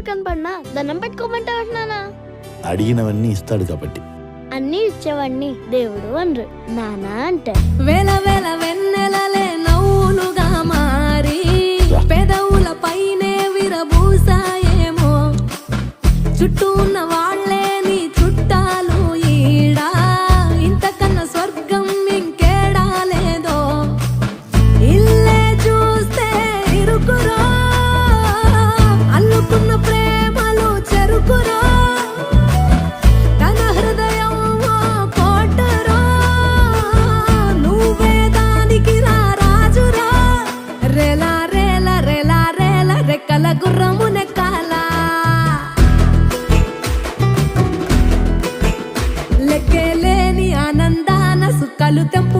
కనపడినా దండం పెట్టుకోమంటే నానా అడిగినవన్నీ ఇస్తాడు కాబట్టి. అన్ని ఇచ్చేవాడిని దేవుడు అనరు, నానా అంటే. వేల వేల వెన్నెలలే నవ్వులుగా మారి పెదవుల పైనే విరబూసాయేమో, చుట్టూ ఉన్న వాళ్ళే నీ చుట్టాలు ఈడా, ఇంతకన్నా స్వర్గం ఇంకేడా లేదో. ఇల్లే చూస్తే ఇరుకురో, అల్లుకున్న ప్రేమలు చెరుకురో, తన హృదయం కోటరో, నువ్వే దానికి రాజురా. రేలా రేలా రేలా రేలా రెక్కల గుర్రము నెక్కాల, లెక్కేలేని ఆనందాన సుక్కలు తెంపు